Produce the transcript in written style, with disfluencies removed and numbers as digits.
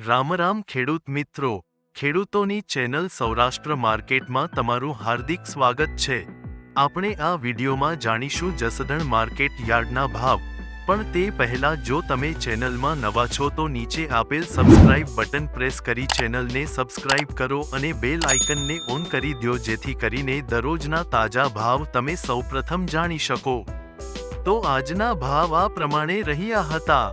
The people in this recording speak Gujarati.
રામ રામ ખેડૂત મિત્રો, ખેડૂતોની ચેનલ સૌરાષ્ટ્ર માર્કેટમાં તમારું હાર્દિક સ્વાગત છે। આપણે આ વિડીયોમાં જાણીશું જસદણ માર્કેટ યાર્ડના ભાવ, પણ તે પહેલા જો તમે ચેનલમાં નવા છો તો નીચે આપેલ સબસ્ક્રાઇબ બટન પ્રેસ કરી ચેનલને સબસ્ક્રાઇબ કરો અને બેલ આઇકનને ઓન કરી દો જેથી કરીને દરરોજના તાજા ભાવ તમે સૌપ્રથમ જાણી શકો। તો આજના ભાવ આ પ્રમાણે રહ્યા હતા।